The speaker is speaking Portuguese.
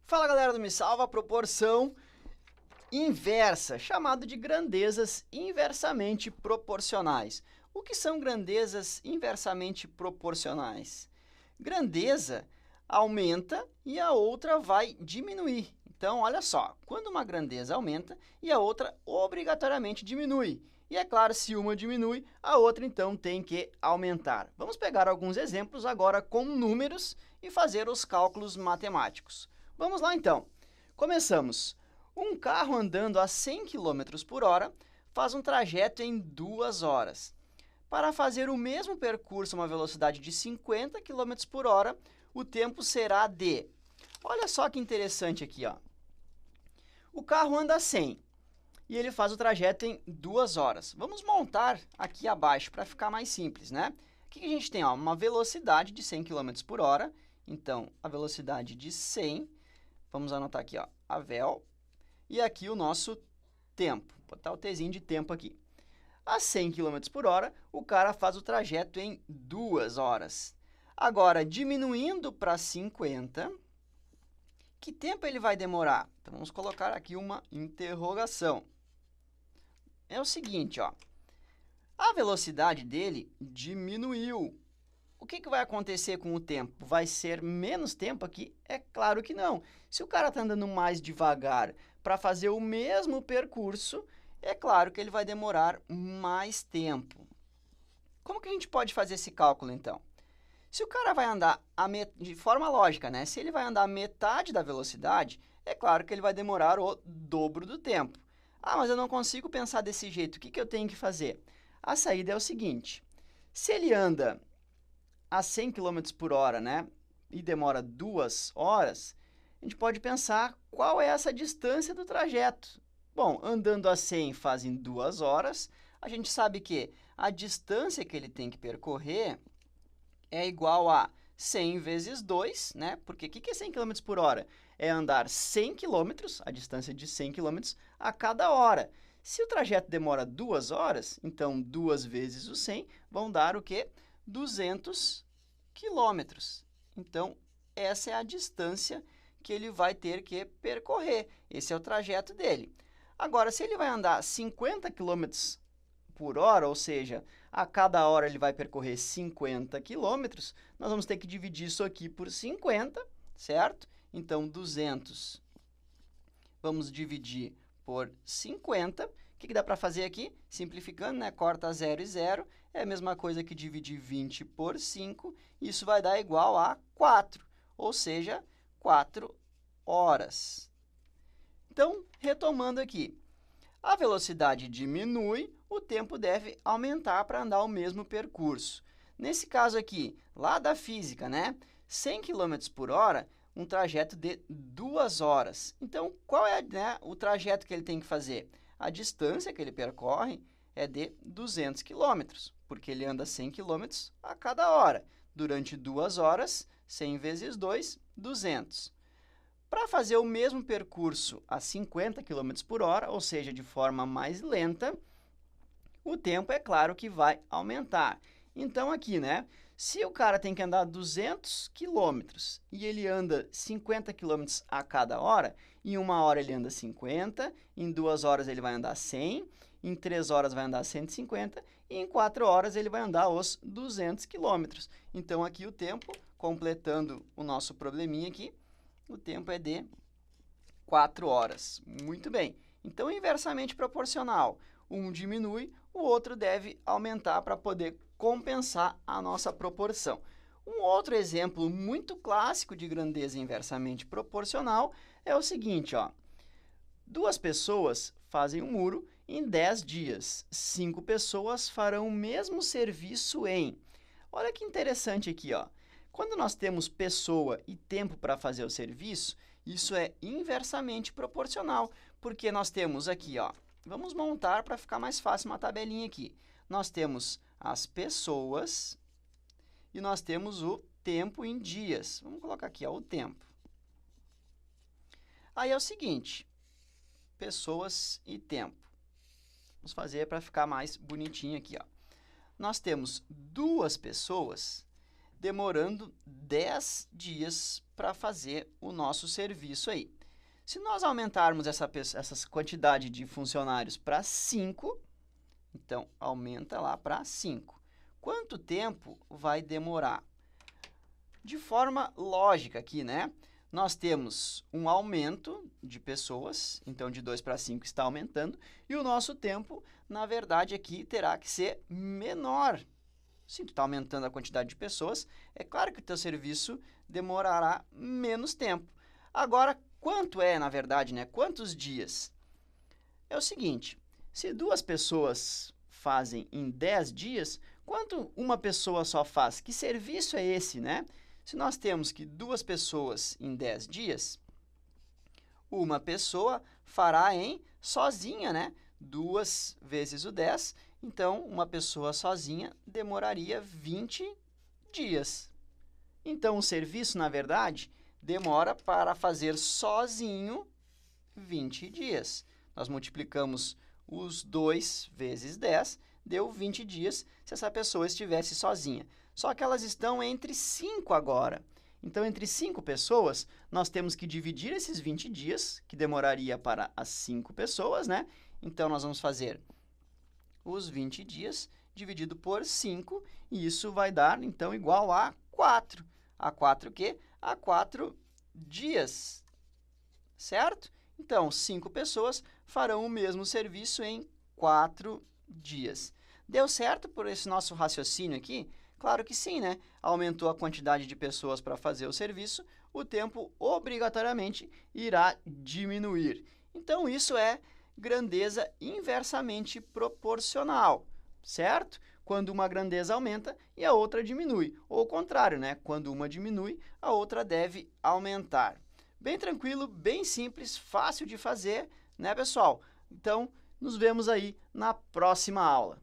Fala galera do Me Salva, proporção inversa, chamado de grandezas inversamente proporcionais. O que são grandezas inversamente proporcionais? Grandeza aumenta e a outra vai diminuir. Então, olha só, quando uma grandeza aumenta e a outra obrigatoriamente diminui. E é claro, se uma diminui, a outra então tem que aumentar. Vamos pegar alguns exemplos agora com números e fazer os cálculos matemáticos. Vamos lá então. Começamos. Um carro andando a 100 km por hora faz um trajeto em 2 horas. Para fazer o mesmo percurso a uma velocidade de 50 km por hora, o tempo será de... Olha só que interessante aqui, ó. O carro anda a 100 e ele faz o trajeto em 2 horas. Vamos montar aqui abaixo para ficar mais simples, né? O que a gente tem? Ó, uma velocidade de 100 km por hora. Então, a velocidade de 100, vamos anotar aqui, ó, a vel, e aqui o nosso tempo. Vou botar o tzinho de tempo aqui. A 100 km por hora, o cara faz o trajeto em 2 horas. Agora, diminuindo para 50, que tempo ele vai demorar? Então, vamos colocar aqui uma interrogação. É o seguinte, ó, a velocidade dele diminuiu. O que vai acontecer com o tempo? Vai ser menos tempo aqui? É claro que não. Se o cara está andando mais devagar para fazer o mesmo percurso, é claro que ele vai demorar mais tempo. Como que a gente pode fazer esse cálculo, então? Se o cara vai andar de forma lógica, né? Se ele vai andar a metade da velocidade, é claro que ele vai demorar o dobro do tempo. Ah, mas eu não consigo pensar desse jeito. O que eu tenho que fazer? A saída é o seguinte. Se ele anda a 100 km por hora, né, e demora 2 horas, a gente pode pensar qual é essa distância do trajeto. Bom, andando a 100 fazem 2 horas, a gente sabe que a distância que ele tem que percorrer é igual a 100 vezes 2, né? Porque o que é 100 km por hora? É andar 100 km, a distância de 100 km, a cada hora. Se o trajeto demora 2 horas, então 2 vezes o 100 vão dar o quê? 200 quilômetros. Então, essa é a distância que ele vai ter que percorrer. Esse é o trajeto dele. Agora, se ele vai andar 50 quilômetros por hora, ou seja, a cada hora ele vai percorrer 50 quilômetros, nós vamos ter que dividir isso aqui por 50, certo? Então, 200, vamos dividir por 50. O que dá para fazer aqui? Simplificando, né? Corta 0 e 0. É a mesma coisa que dividir 20 por 5. Isso vai dar igual a 4, ou seja, 4 horas. Então, retomando aqui. A velocidade diminui, o tempo deve aumentar para andar o mesmo percurso. Nesse caso aqui, lá da física, né? 100 km por hora, um trajeto de 2 horas. Então, qual é, né, o trajeto que ele tem que fazer? A distância que ele percorre é de 200 km, porque ele anda 100 km a cada hora. Durante 2 horas, 100 vezes 2, 200. Para fazer o mesmo percurso a 50 km por hora, ou seja, de forma mais lenta, o tempo, é claro, que vai aumentar. Então, aqui, né? Se o cara tem que andar 200 km e ele anda 50 km a cada hora, em 1 hora ele anda 50, em 2 horas ele vai andar 100, em 3 horas vai andar 150 e em 4 horas ele vai andar os 200 km. Então, aqui o tempo, completando o nosso probleminha aqui, o tempo é de 4 horas. Muito bem. Então, inversamente proporcional. Um diminui, o outro deve aumentar para poder compensar a nossa proporção. Um outro exemplo muito clássico de grandeza inversamente proporcional é o seguinte, ó. 2 pessoas fazem um muro em 10 dias. 5 pessoas farão o mesmo serviço em... Olha que interessante aqui, ó. Quando nós temos pessoa e tempo para fazer o serviço, isso é inversamente proporcional, porque nós temos aqui, ó, vamos montar para ficar mais fácil uma tabelinha aqui. Nós temos as pessoas e nós temos o tempo em dias. Vamos colocar aqui, ó, o tempo. Aí é o seguinte, pessoas e tempo. Vamos fazer para ficar mais bonitinho aqui, ó. Nós temos 2 pessoas demorando 10 dias para fazer o nosso serviço aí. Se nós aumentarmos essa quantidade de funcionários para 5, então aumenta lá para 5. Quanto tempo vai demorar? De forma lógica aqui, né? Nós temos um aumento de pessoas, então de 2 para 5 está aumentando, e o nosso tempo, na verdade, aqui terá que ser menor. Se tu está aumentando a quantidade de pessoas, é claro que o teu serviço demorará menos tempo. Agora, quanto é, na verdade, né? Quantos dias? É o seguinte, se 2 pessoas fazem em 10 dias, quanto uma pessoa só faz? Que serviço é esse, né? Se nós temos que 2 pessoas em 10 dias, uma pessoa fará sozinha, né? 2 vezes o 10, então uma pessoa sozinha demoraria 20 dias. Então o serviço, na verdade, demora para fazer sozinho 20 dias. Nós multiplicamos os 2 vezes 10, deu 20 dias se essa pessoa estivesse sozinha. Só que elas estão entre 5 agora. Então, entre 5 pessoas, nós temos que dividir esses 20 dias, que demoraria para as 5 pessoas, né? Então, nós vamos fazer os 20 dias dividido por 5, e isso vai dar, então, igual a 4. A 4 o quê? A 4 dias, certo? Então, 5 pessoas farão o mesmo serviço em 4 dias. Deu certo por esse nosso raciocínio aqui? Claro que sim, né? Aumentou a quantidade de pessoas para fazer o serviço, o tempo obrigatoriamente irá diminuir. Então, isso é grandeza inversamente proporcional, certo? Quando uma grandeza aumenta e a outra diminui. Ou o contrário, né? Quando uma diminui, a outra deve aumentar. Bem tranquilo, bem simples, fácil de fazer, né, pessoal? Então, nos vemos aí na próxima aula.